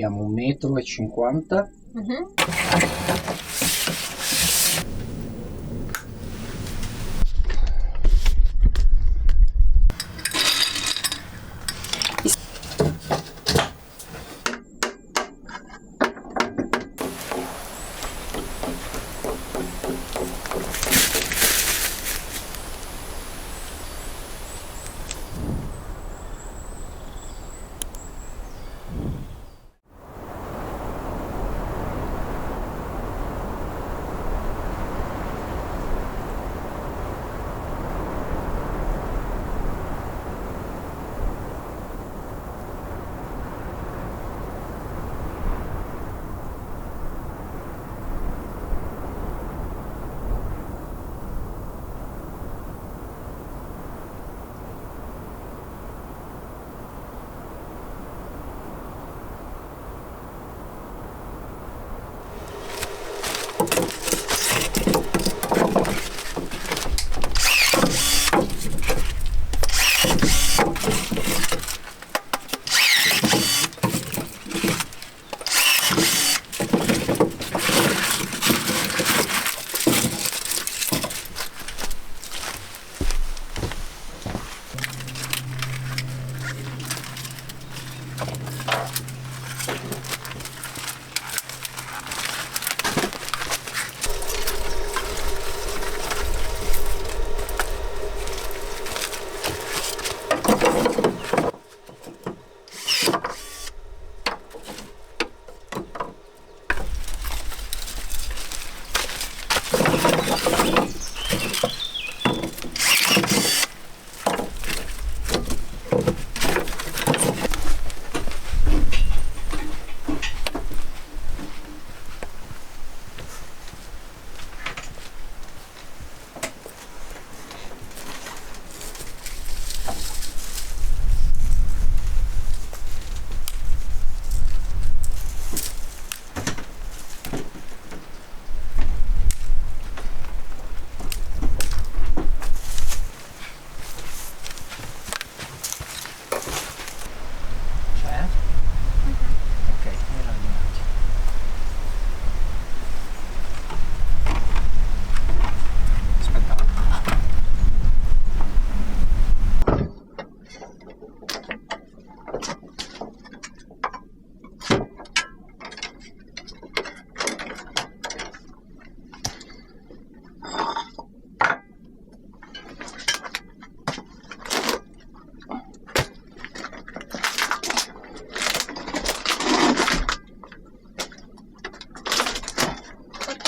abbiamo 1,50 m. Mhm.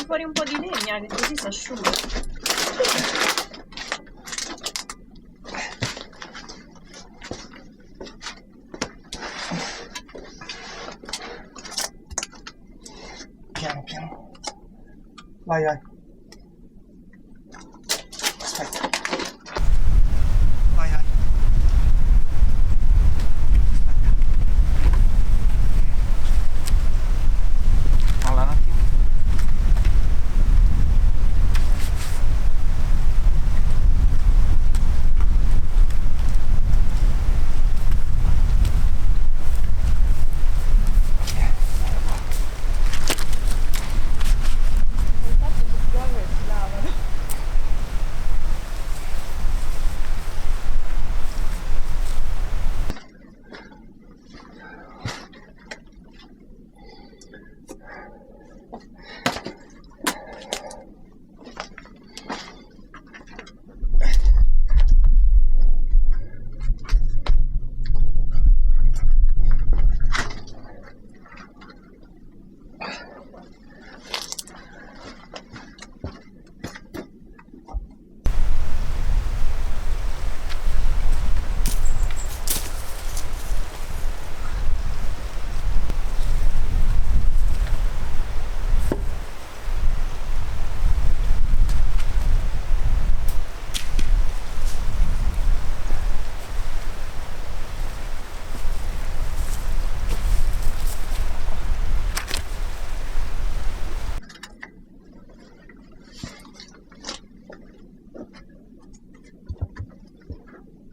Fuori un po' di legna che così si asciuga. Piano piano. Vai, vai. Aspetta. Vai, vai. Molla un attimo.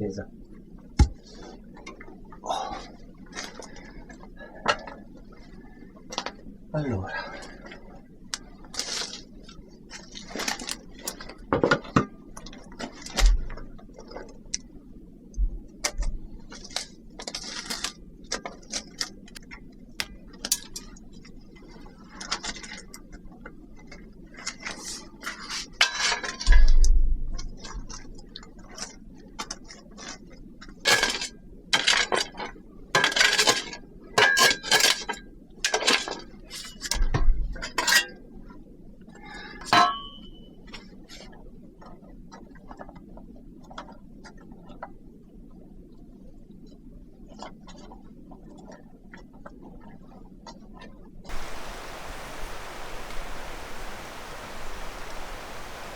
Pesa. Allora,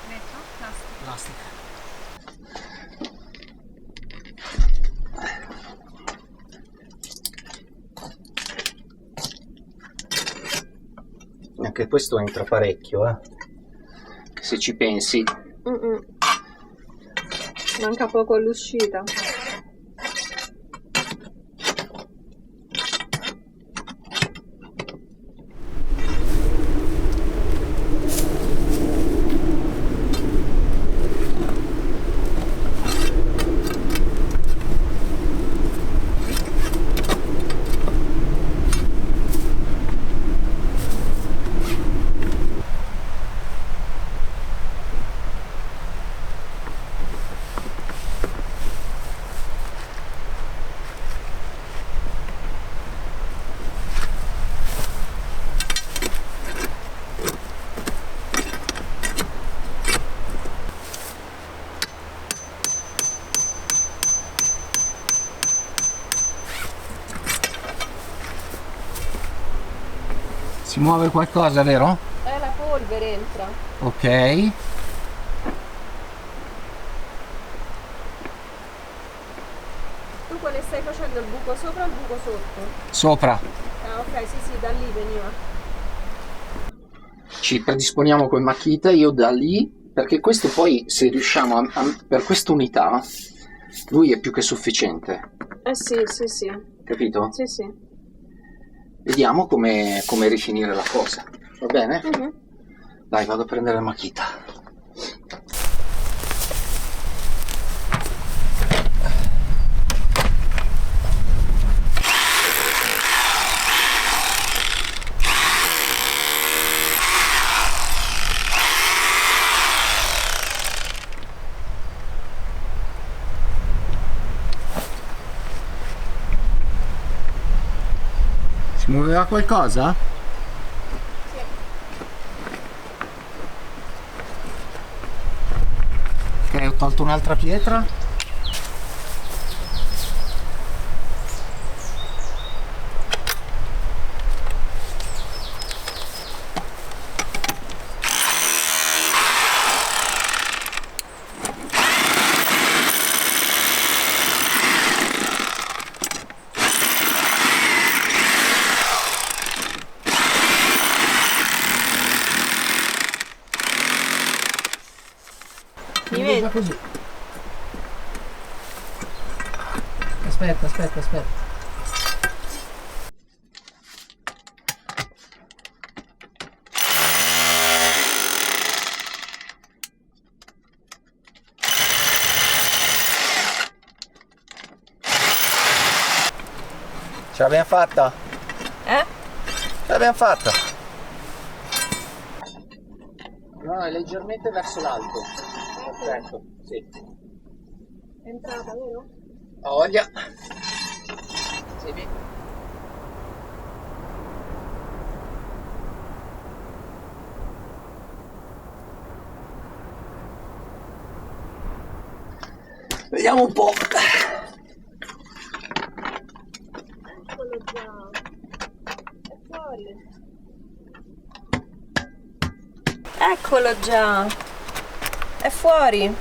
Vetro? Plastica. plastica. Anche questo entra parecchio, se ci pensi. Manca poco all'uscita. Si muove qualcosa, vero? La polvere entra. Ok. Tu quale stai facendo? Il buco sopra o il buco sotto? Sopra. Ah ok, sì, da lì veniva. Ci predisponiamo con Makita, io da lì, perché questo poi, se riusciamo per questa unità, lui è più che sufficiente. Sì, sì, sì. Capito? Sì, sì. Vediamo come rifinire la cosa. Va bene? Dai, vado a prendere la Makita. Si muoveva qualcosa? Sì. Ok, ho tolto un'altra pietra. Mi vedi? Così. Aspetta. Ce l'abbiamo fatta? Eh? Ce l'abbiamo fatta. No, è leggermente verso l'alto. Perfetto, sì. È entrata, vero? Ho voglia. Sì, bene. Vediamo un po'. Eccolo già. È fuori. Eccolo già. È fuori.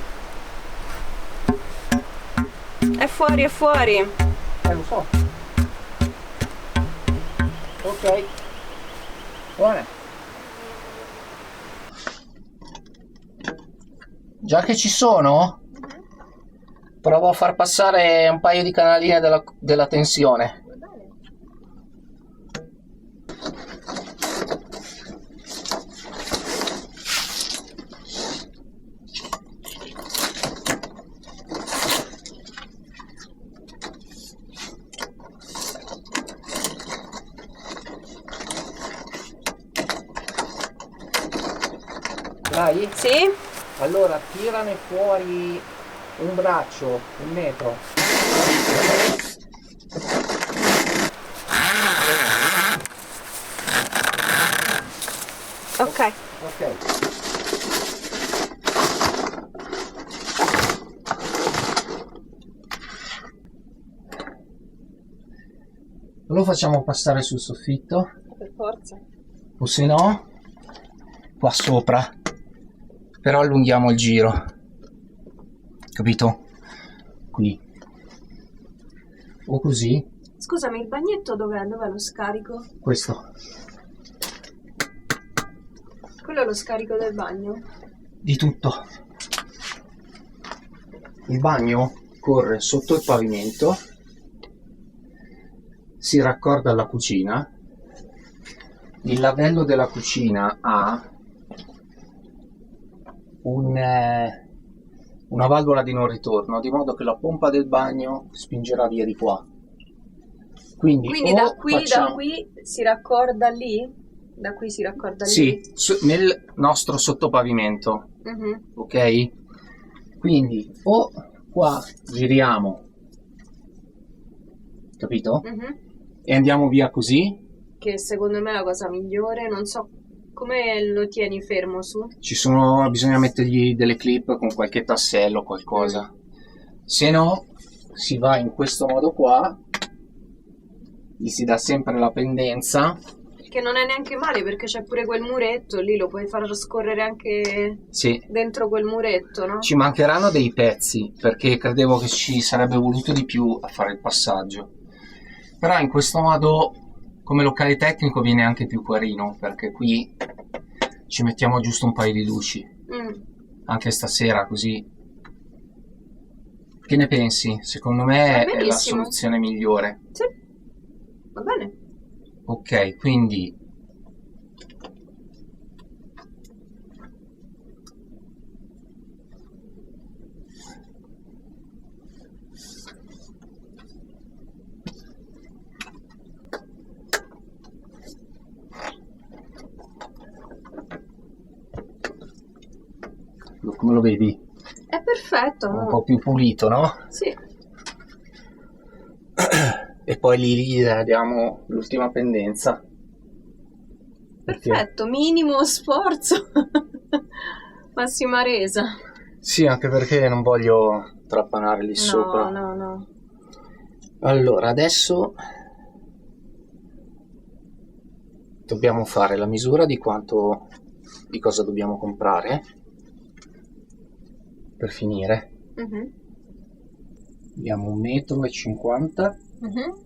È fuori. Lo so. Ok. Buona. Già che ci sono, provo a far passare un paio di canaline della tensione. Va bene. dai? Sì? Allora tirane fuori un braccio, 1 metro. Ok. Ok. Lo facciamo passare sul soffitto, Per forza. o se no qua sopra, però allunghiamo il giro, capito? Qui o così. Scusami, il bagnetto dov'è? Dov'è lo scarico? Questo Quello è lo scarico del bagno? di tutto. Il bagno corre sotto il pavimento, si raccorda alla cucina. Il lavello della cucina ha una valvola di non ritorno, di modo che la pompa del bagno spingerà via di qua. Quindi da qui si raccorda lì? Da qui si raccorda lì? Sì, nel nostro sottopavimento, ok? Quindi o qua giriamo, capito? E andiamo via così. Che secondo me è la cosa migliore, non so come lo tieni fermo su. Bisogna mettergli delle clip con qualche tassello, qualcosa. Se no, si va in questo modo qua, gli si dà sempre la pendenza. Che non è neanche male perché c'è pure quel muretto, lì lo puoi far scorrere anche dentro quel muretto, no? Ci mancheranno dei pezzi, perché credevo che ci sarebbe voluto di più a fare il passaggio. Però in questo modo, come locale tecnico, viene anche più carino, perché qui ci mettiamo giusto un paio di luci. Anche stasera, così. Che ne pensi? Secondo me è la soluzione migliore. Sì, va bene. Ok, quindi come lo vedi? È perfetto. Un po' più pulito, no? Sì. E poi lì diamo l'ultima pendenza. Perfetto, minimo sforzo. Massima resa. Sì, anche perché non voglio trappanare lì sopra. No. Allora, adesso dobbiamo fare la misura di cosa dobbiamo comprare per finire. Abbiamo 1,50 m.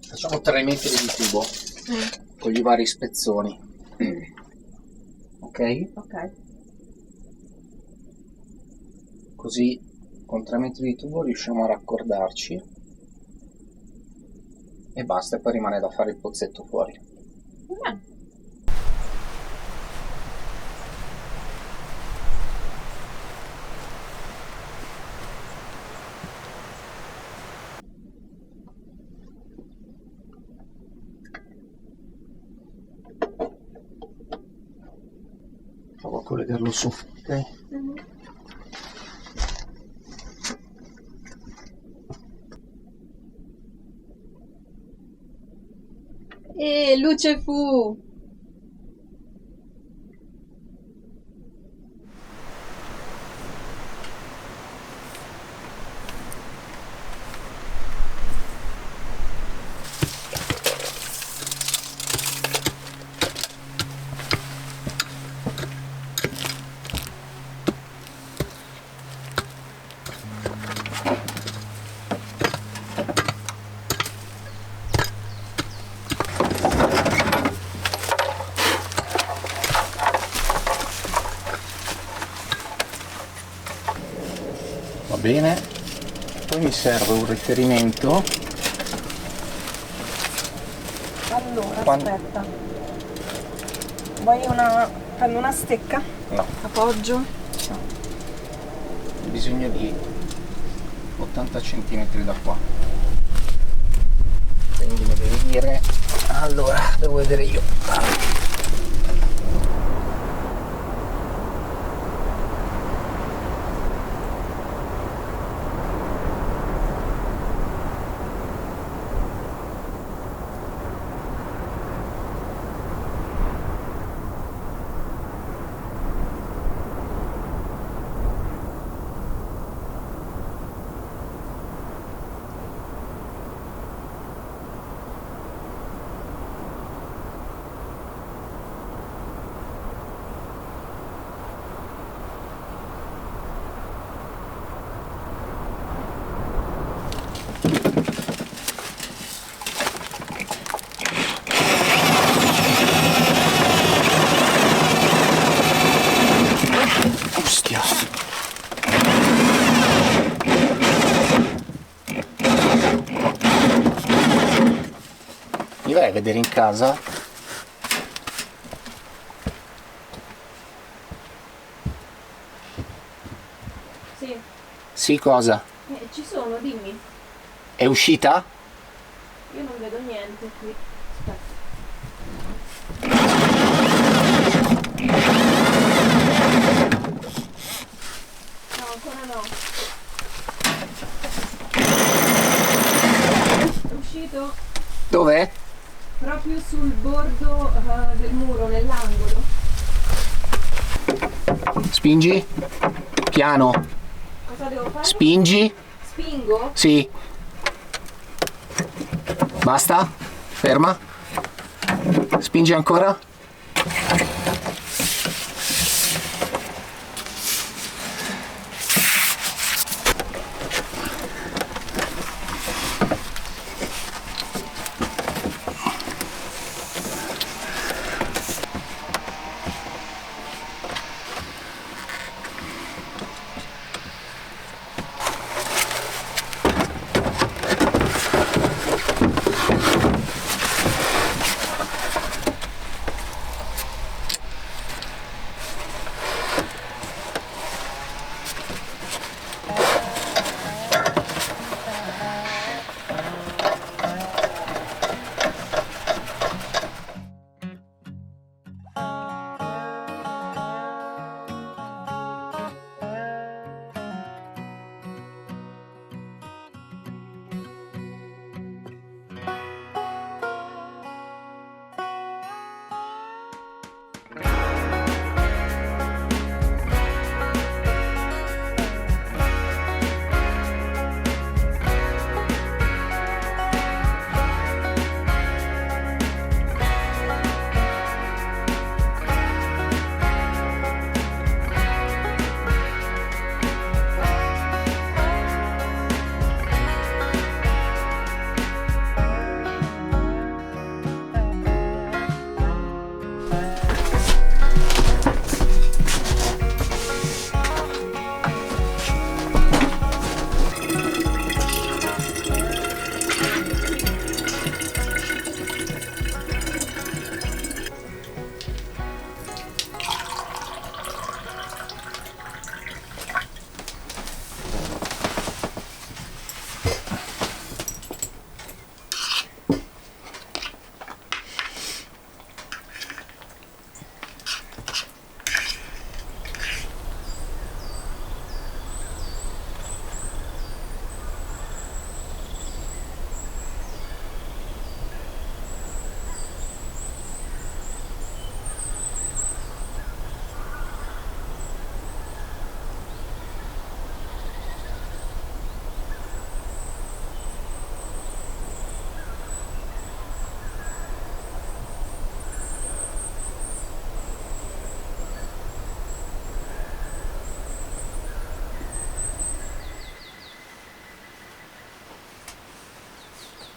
Facciamo 3 metri di tubo con i vari spezzoni. Ok? Così con 3 metri di tubo riusciamo a raccordarci e basta, e poi rimane da fare il pozzetto fuori. Provo a collegarlo su, ok? E luce fu! Va bene, poi mi serve un riferimento. Allora, aspetta. Prendo una stecca? No. Appoggio? No. Ho bisogno di 80 cm da qua. aprire. Allora, devo vedere io. Mi vai a vedere in casa? Sì. Sì, cosa? Ci sono, dimmi. È uscita? Io non vedo niente qui. Aspetta. No, ancora no. È uscito Dov'è? proprio sul bordo del muro, nell'angolo. Spingi? Piano. Cosa devo fare? Spingi? Spingo? Sì. Basta? Ferma. Spingi ancora?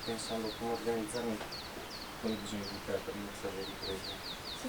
Pensando come organizzarmi con il bisogno di te per iniziare le riprese. Sì.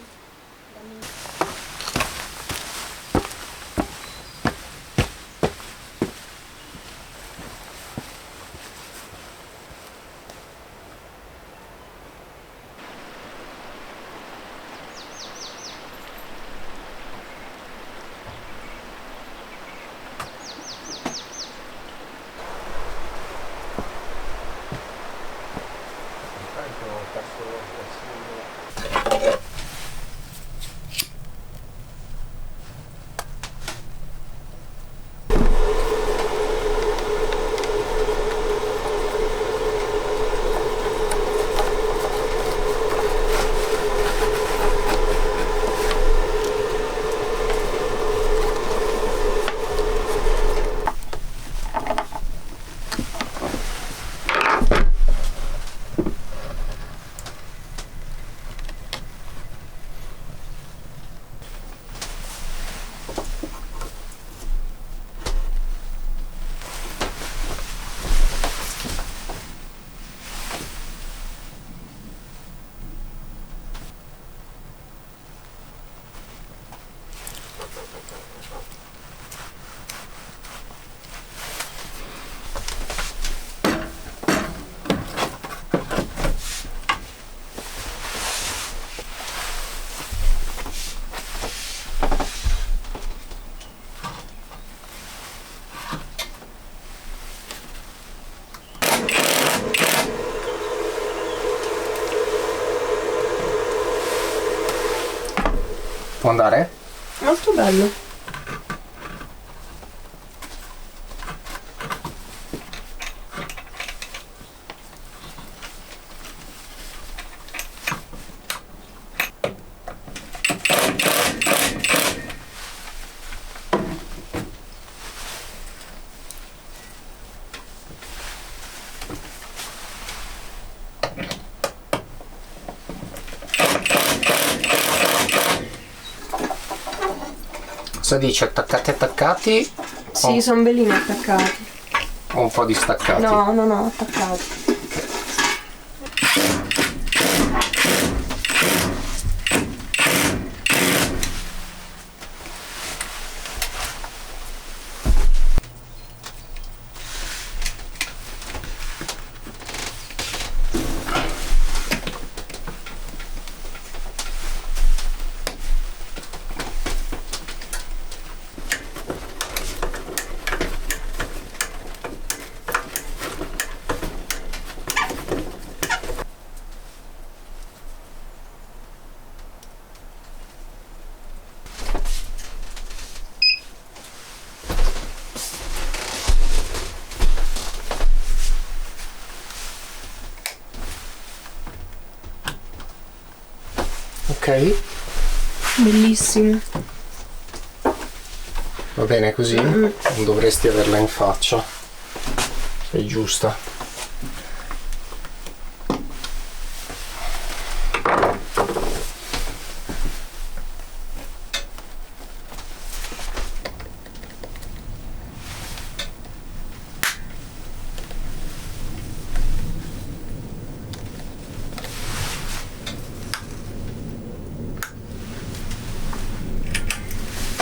Può andare? Molto bello. Cosa dici? Attaccati? Sì, sono bellini attaccati. O un po' distaccati? No, attaccati. Ok. Bellissimo. Va bene così? Non dovresti averla in faccia. Sei giusta.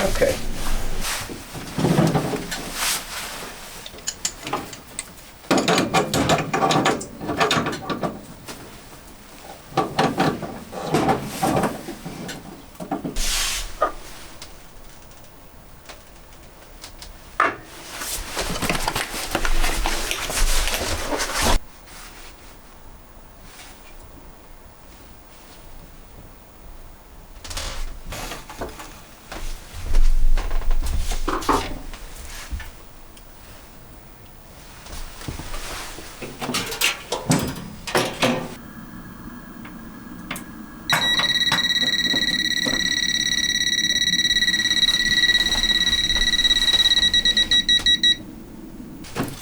Ok.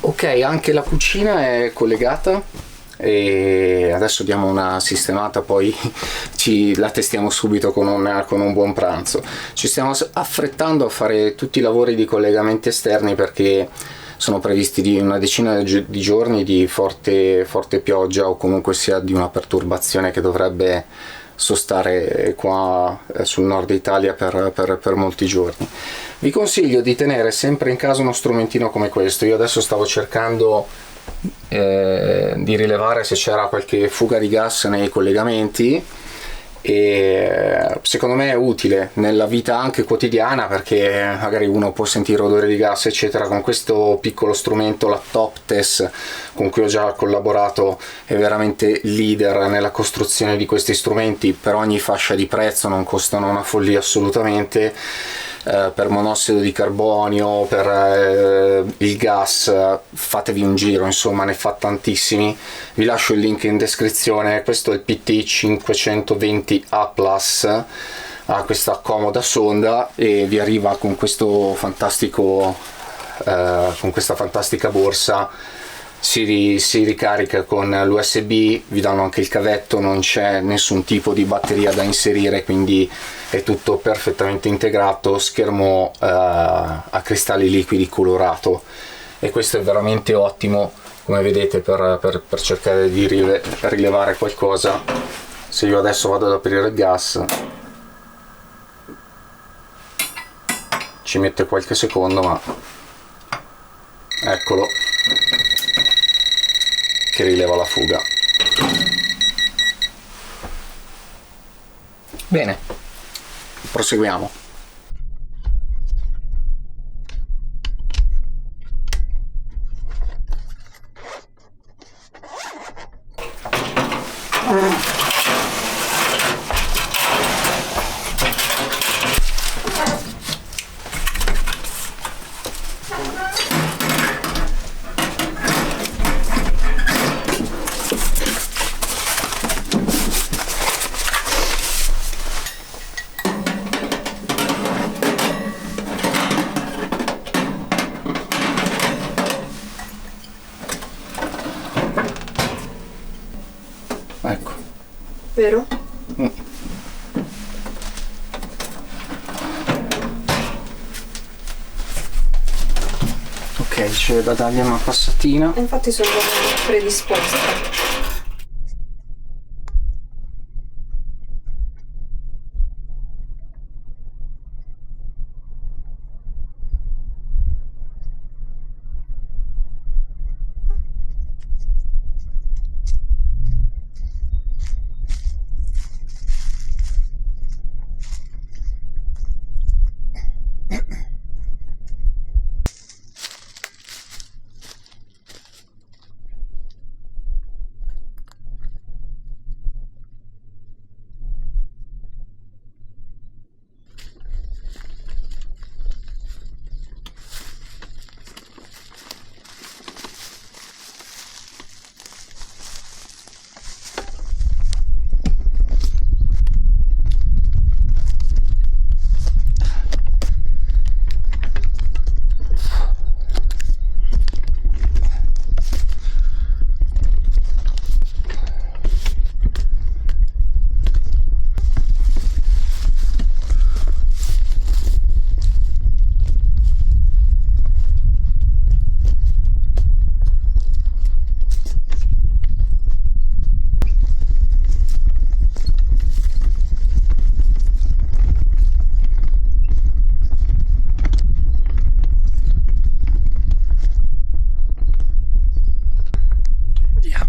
Ok, anche la cucina è collegata e adesso diamo una sistemata, poi la testiamo subito con un buon pranzo. Ci stiamo affrettando a fare tutti i lavori di collegamenti esterni perché sono previsti di una decina di giorni di forte pioggia o comunque sia di una perturbazione che dovrebbe sostare qua sul nord Italia per molti giorni. Vi consiglio di tenere sempre in casa uno strumentino come questo. Io adesso stavo cercando di rilevare se c'era qualche fuga di gas nei collegamenti e secondo me è utile nella vita anche quotidiana perché magari uno può sentire odore di gas eccetera. Con questo piccolo strumento, la Toptes, con cui ho già collaborato, è veramente leader nella costruzione di questi strumenti. Per ogni fascia di prezzo, non costano una follia assolutamente. Per monossido di carbonio, per il gas, fatevi un giro, insomma ne fa tantissimi. Vi lascio il link in descrizione. Questo è il PT520A+, ha questa comoda sonda e vi arriva con questo fantastico con questa fantastica borsa. Si ricarica con l'USB, vi danno anche il cavetto, non c'è nessun tipo di batteria da inserire, quindi è tutto perfettamente integrato. Schermo a cristalli liquidi colorato e questo è veramente ottimo, come vedete, per cercare di rilevare qualcosa. Se io adesso vado ad aprire il gas, ci mette qualche secondo, ma eccolo che rileva la fuga. Bene, proseguiamo. vero? Ok, c'è da dargli una passatina. Infatti sono predisposta.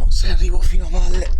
Se arrivo fino a valle.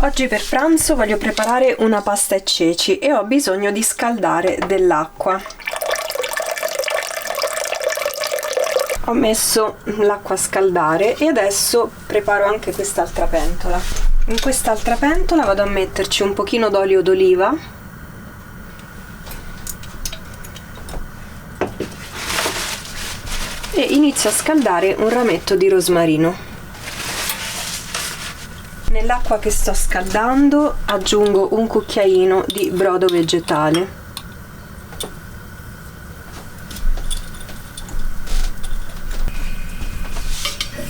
Oggi per pranzo voglio preparare una pasta e ceci e ho bisogno di scaldare dell'acqua. Ho messo l'acqua a scaldare e adesso preparo anche quest'altra pentola. In quest'altra pentola vado a metterci un pochino d'olio d'oliva e inizio a scaldare un rametto di rosmarino. Nell'acqua che sto scaldando aggiungo un cucchiaino di brodo vegetale.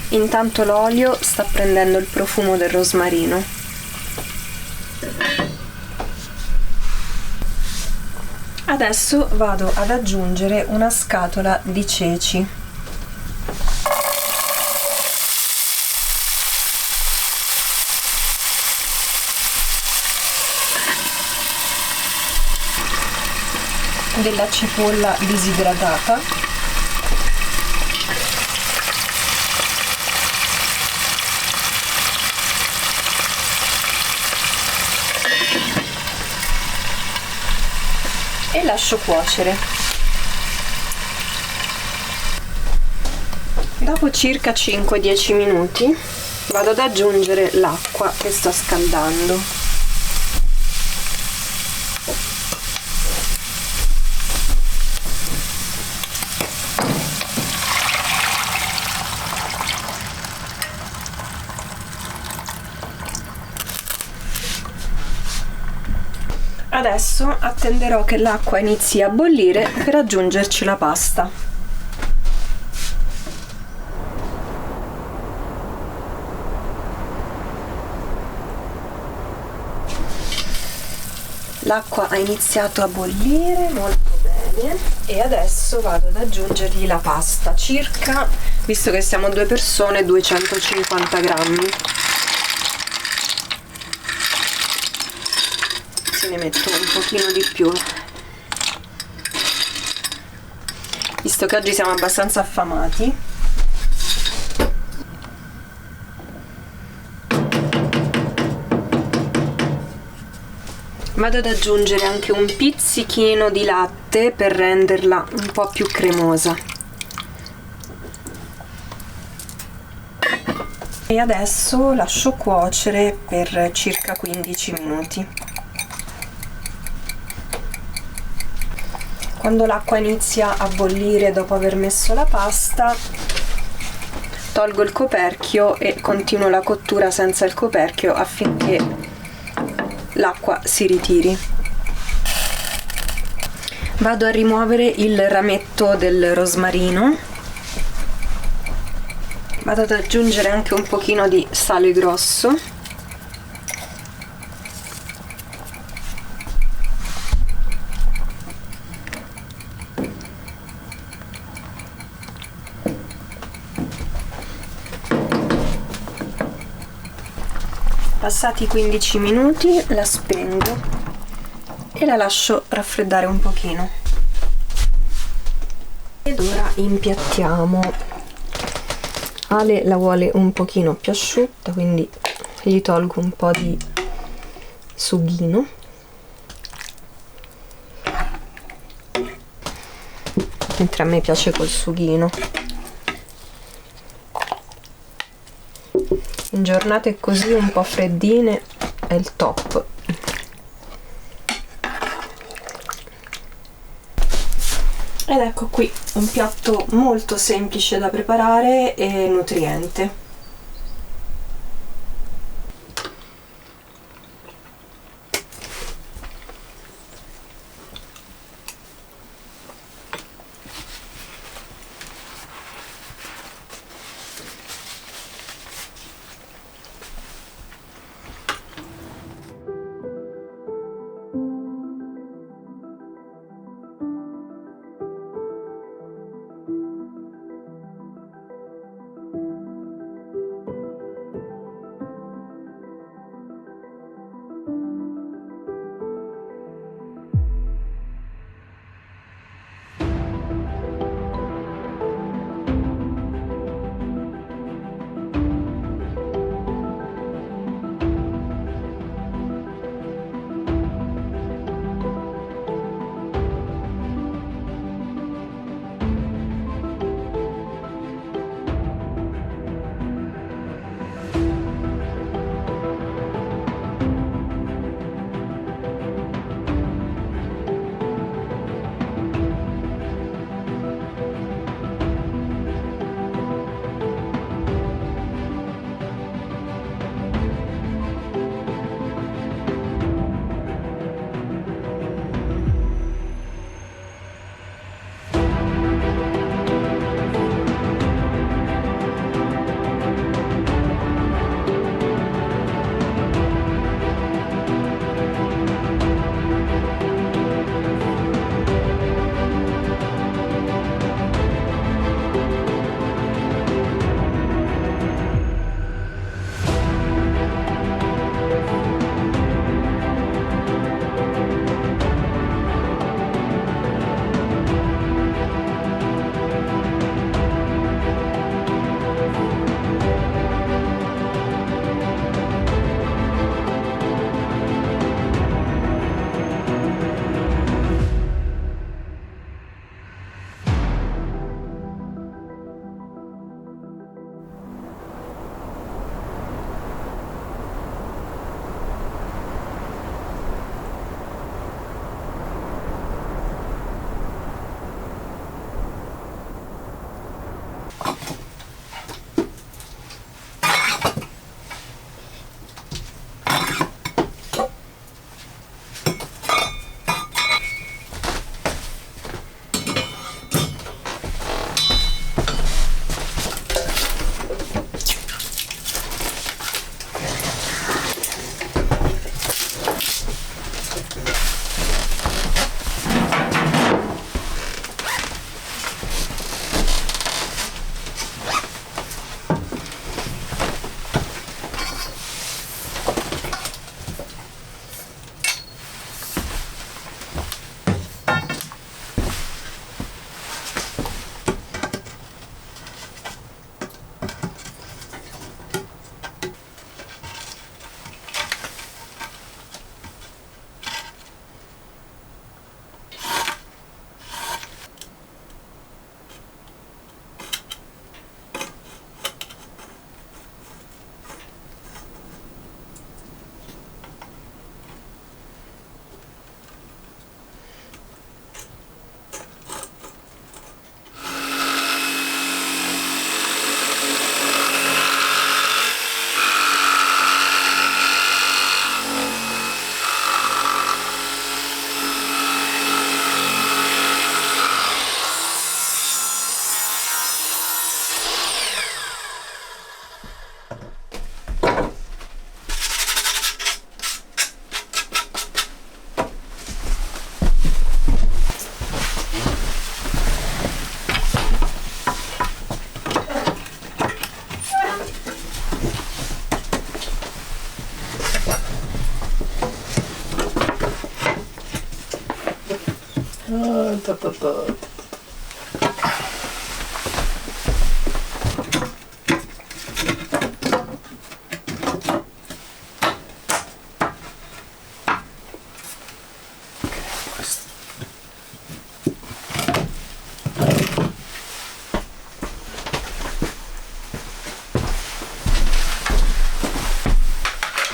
Intanto l'olio sta prendendo il profumo del rosmarino. Adesso vado ad aggiungere una scatola di ceci. Della cipolla disidratata, e lascio cuocere. Dopo circa 5-10 minuti vado ad aggiungere l'acqua che sto scaldando. Adesso attenderò che l'acqua inizi a bollire per aggiungerci la pasta. L'acqua ha iniziato a bollire molto bene e adesso vado ad aggiungergli la pasta, circa, visto che siamo 2 persone, 250 grammi. Ne metto un pochino di più. visto che oggi siamo abbastanza affamati. Vado ad aggiungere anche un pizzichino di latte per renderla un po' più cremosa. E adesso lascio cuocere per circa 15 minuti. Quando l'acqua inizia a bollire dopo aver messo la pasta, tolgo il coperchio e continuo la cottura senza il coperchio affinché l'acqua si ritiri. Vado a rimuovere il rametto del rosmarino. Vado ad aggiungere anche un pochino di sale grosso. Passati 15 minuti la spengo e la lascio raffreddare un pochino. Ed ora impiattiamo. Ale la vuole un pochino più asciutta, quindi gli tolgo un po' di sughino. Mentre a me piace col sughino. In giornate così un po' freddine è il top. Ed ecco qui un piatto molto semplice da preparare e nutriente.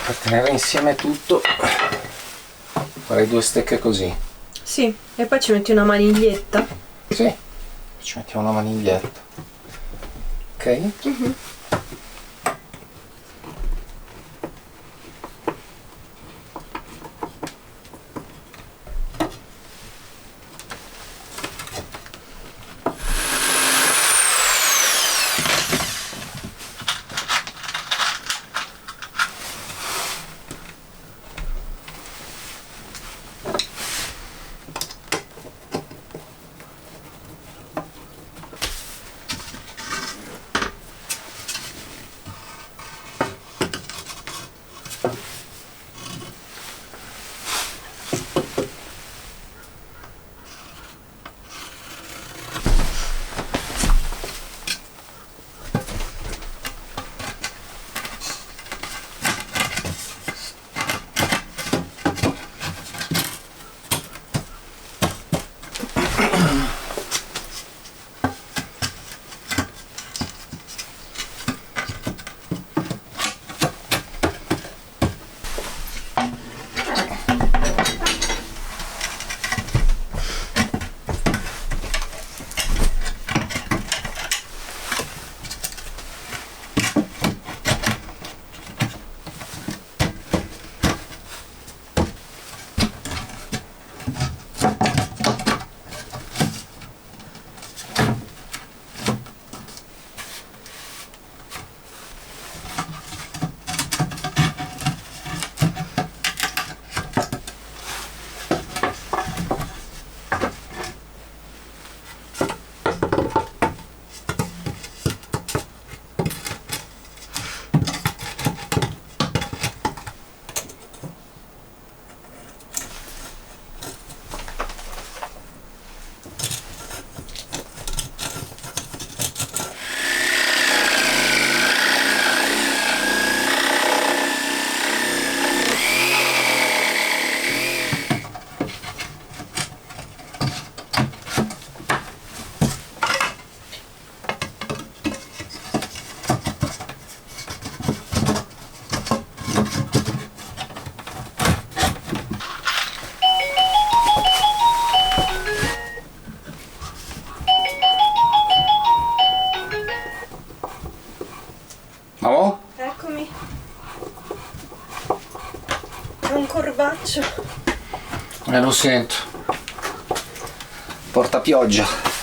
Per tenere insieme tutto farei 2 stecche così. Sì, e poi ci metti una maniglietta. Sì, ci mettiamo una maniglietta. Ok? Mamma? Eccomi. È un corbaccio. Lo sento. Porta pioggia.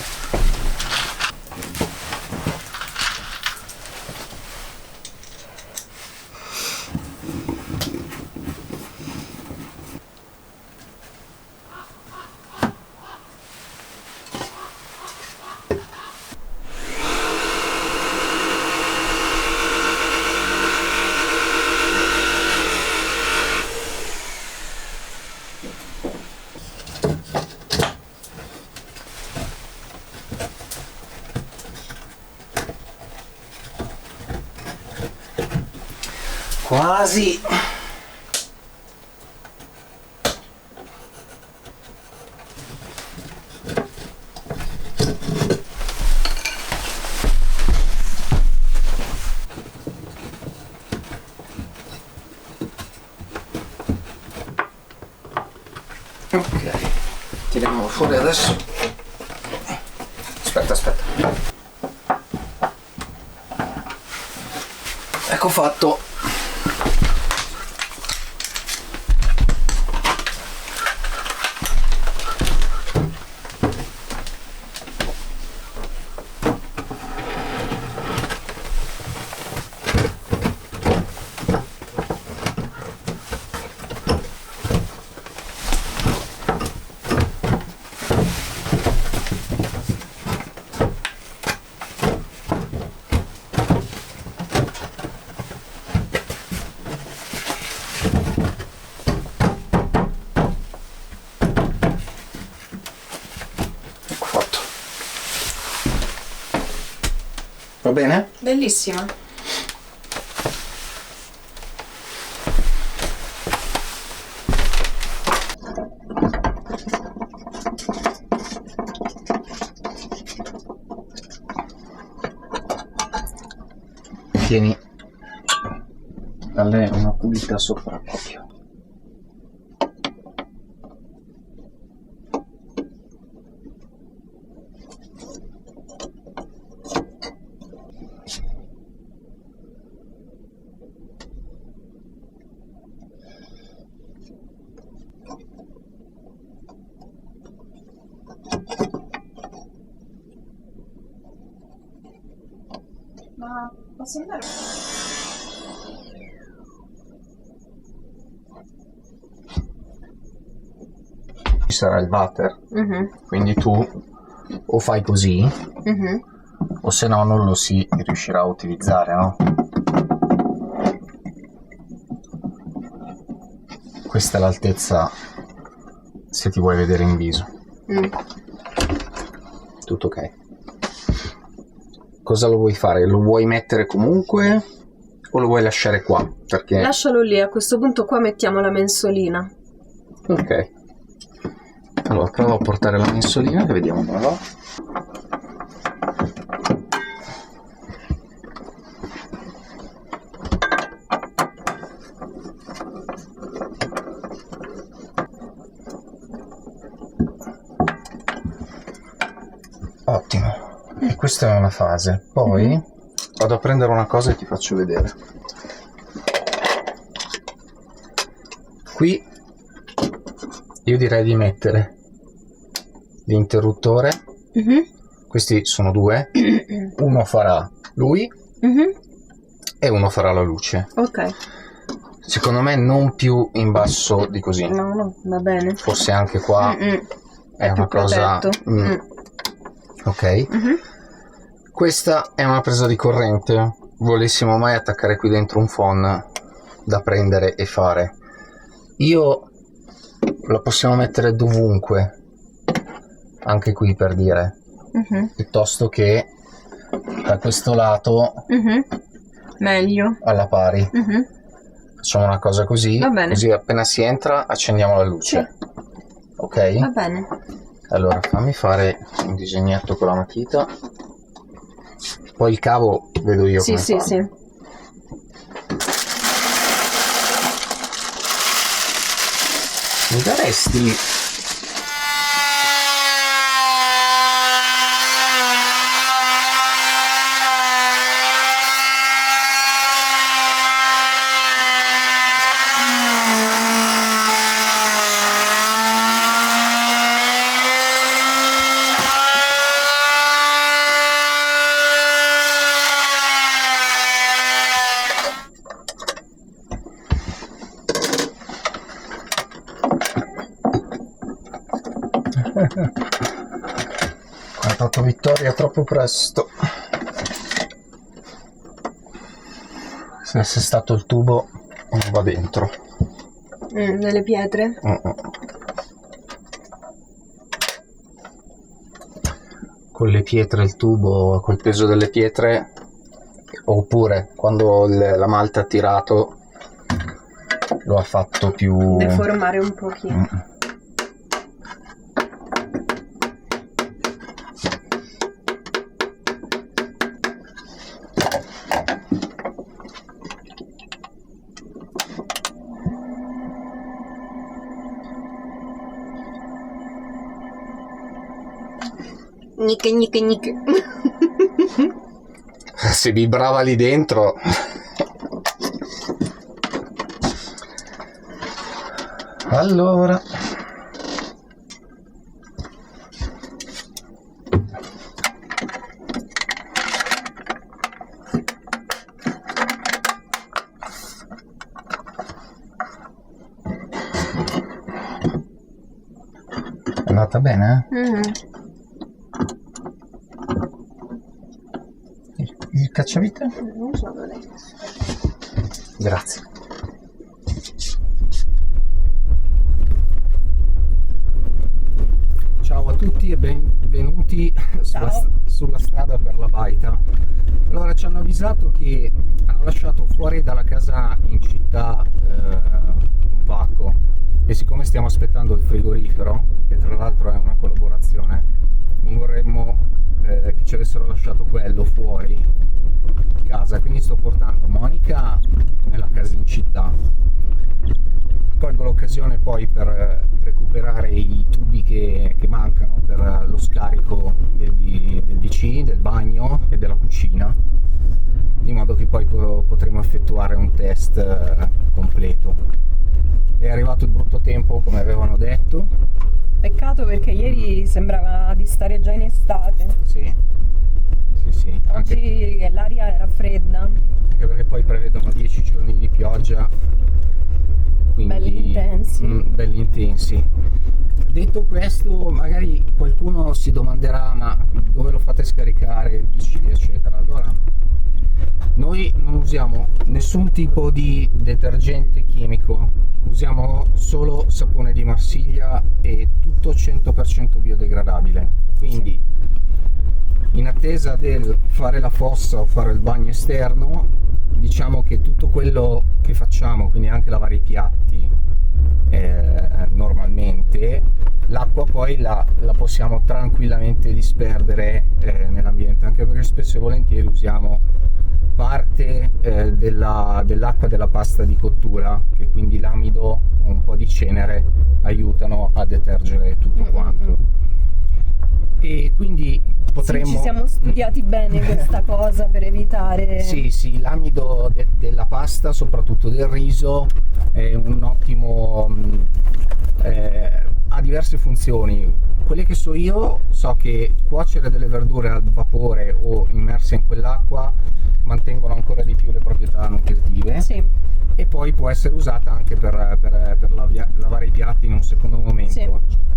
Quasi. Ok, tiriamo fuori adesso. Aspetta. Ecco fatto. Va bene? Bellissima. Tieni a lei una pulita sopra l'occhio. Ma posso andare? Ci sarà il water, quindi tu o fai così o se no non lo si riuscirà a utilizzare, no? Questa è l'altezza se ti vuoi vedere in viso. Tutto ok. Cosa lo vuoi fare? Lo vuoi mettere comunque o lo vuoi lasciare qua? Perché... Lascialo lì, a questo punto qua mettiamo la mensolina. Ok. Allora provo a portare la mensolina che vediamo come va. Ottimo. E questa è una fase. Poi vado a prendere una cosa e ti faccio vedere. Qui io direi di mettere l'interruttore. Questi sono due. Uno farà lui e uno farà la luce. Ok. Secondo me non più in basso di così. No, va bene. Forse anche qua è una cosa... Ok. Questa è una presa di corrente. Volessimo mai attaccare qui dentro un phon da prendere e fare. Io la possiamo mettere dovunque, anche qui per dire, piuttosto che da questo lato meglio alla pari. Facciamo una cosa così, va bene. Così appena si entra accendiamo la luce. Sì. Ok? Va bene. Allora fammi fare un disegnetto con la matita. Poi il cavo vedo io come farlo. Sì. Mi daresti ha dato vittoria troppo presto. Se fosse stato il tubo non va dentro. Nelle pietre? Con le pietre il tubo, col peso delle pietre, oppure quando la malta ha tirato lo ha fatto più... deformare un pochino. Nicche. Se vibrava lì dentro. Allora è andata bene? Il cacciavite? Non so dove l'hai messo. Grazie. Ciao a tutti e benvenuti sulla strada per la baita. Allora ci hanno avvisato che hanno lasciato fuori dalla casa in città un pacco, e siccome stiamo aspettando il frigorifero, che tra l'altro è una collaborazione, non vorremmo che ci avessero lasciato quello fuori casa, quindi sto portando Monica nella casa in città. Colgo l'occasione poi per recuperare i tubi che mancano per lo scarico del DC, del bagno e della cucina, di modo che poi potremo effettuare un test completo. È arrivato il brutto tempo, come avevano detto. Peccato, perché ieri sembrava di stare già in estate. Sì. Oggi che l'aria era fredda. Anche perché poi prevedono 10 giorni di pioggia, quindi belli intensi. Detto questo, magari qualcuno si domanderà: ma dove lo fate scaricare il DC, eccetera? Allora, noi non usiamo nessun tipo di detergente chimico, usiamo solo sapone di Marsiglia e tutto 100% biodegradabile, quindi in attesa del fare la fossa o fare il bagno esterno, diciamo che tutto quello che facciamo, quindi anche lavare i piatti normalmente, l'acqua poi la possiamo tranquillamente disperdere nell'ambiente, anche perché spesso e volentieri usiamo parte dell'acqua della pasta di cottura, che quindi l'amido o un po' di cenere aiutano a detergere tutto quanto. E quindi potremmo... Sì, ci siamo studiati bene questa cosa per evitare... Sì, l'amido della pasta, soprattutto del riso, è un ottimo... ha diverse funzioni. Quelle che so io, so che cuocere delle verdure al vapore o immerse in quell'acqua mantengono ancora di più le proprietà nutritive. Sì. E poi può essere usata anche per lavare i piatti in un secondo momento. Sì.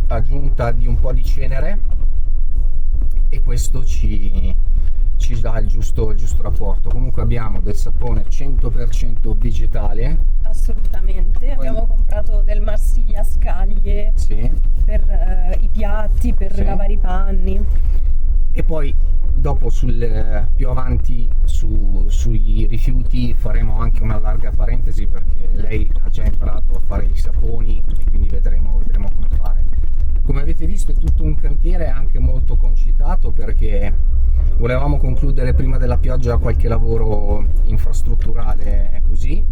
Aggiunta di un po' di cenere, e questo ci dà il giusto rapporto. Comunque abbiamo del sapone 100% vegetale. Assolutamente, abbiamo comprato del Marsiglia a scaglie per i piatti, per lavare i panni. E poi dopo più avanti sui rifiuti faremo anche una larga parentesi, perché lei ha già imparato a fare i saponi e quindi vedremo come fare. Come avete visto è tutto un cantiere anche molto concitato, perché volevamo concludere prima della pioggia qualche lavoro infrastrutturale così.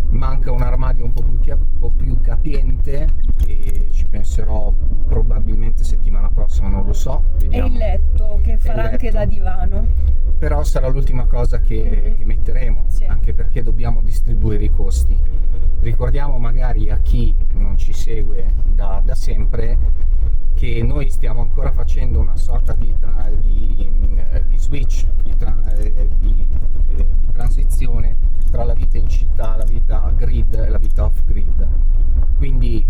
Manca un armadio un po' più capiente e ci penserò probabilmente settimana prossima, non lo so, vediamo. E il letto che farà anche da divano. Però sarà l'ultima cosa che metteremo, anche perché dobbiamo distribuire i costi. Ricordiamo magari a chi non ci segue da sempre che noi stiamo ancora facendo una sorta di switch, di transizione tra la vita in città, la vita grid e la vita off grid. Quindi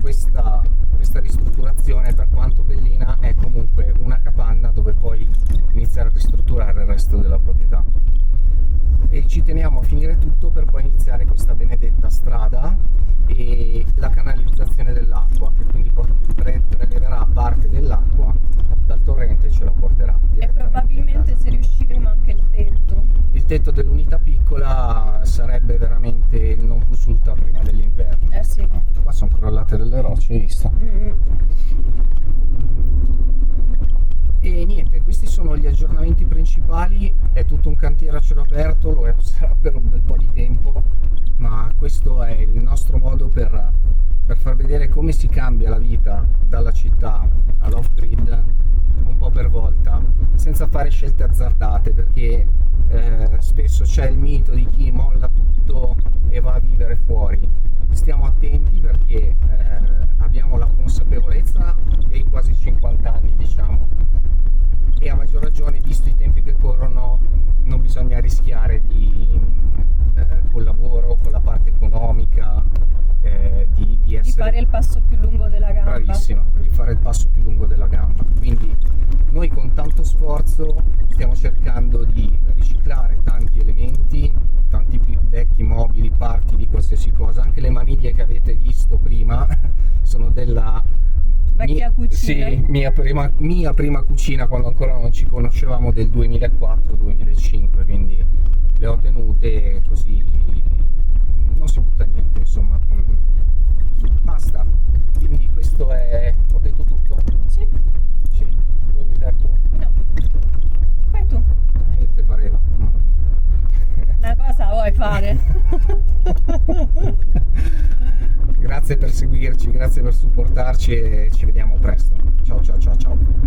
questa ristrutturazione, per quanto bellina, è comunque una capanna dove poi iniziare a ristrutturare il resto della proprietà. E ci teniamo a finire tutto per poi iniziare questa benedetta strada e la canalizzazione dell'acqua, che quindi preleverà parte dell'acqua dal torrente e ce la porterà. E probabilmente, se riusciremo, anche il tetto. Il tetto dell'unità piccola sarebbe veramente il non plus ultra prima dell'inverno. Sì. Qua sono crollate delle rocce, hai visto? E niente, questi sono gli aggiornamenti principali. È tutto un cantiere a cielo aperto, lo sarà per un bel po' di tempo, ma questo è il nostro modo per far vedere come si cambia la vita dalla città all'off-grid un po' per volta, senza fare scelte azzardate, perché spesso c'è il mito di chi molla tutto e va a vivere fuori. Stiamo attenti, perché abbiamo la consapevolezza dei quasi 50 anni, diciamo, e a maggior ragione, visto i tempi che corrono, non bisogna rischiare col lavoro, con la parte economica, di fare il passo più lungo della gamba. Bravissima, di fare il passo più lungo della gamba. Quindi noi con tanto sforzo stiamo cercando di riciclare tanti elementi, tanti vecchi mobili, parti di qualsiasi cosa. Anche le maniglie che avete visto prima sono della vecchia cucina. cucina. Sì, mia prima cucina quando ancora non ci conoscevamo, del 2004-2005, quindi le ho tenute così, non si butta niente, insomma. Basta, quindi questo è... ho detto tutto? Sì, Sì, vuoi guidare tu? no. Fai tu. Te pareva. Una cosa vuoi fare? Grazie per seguirci, grazie per supportarci e ci vediamo presto. Ciao ciao ciao ciao.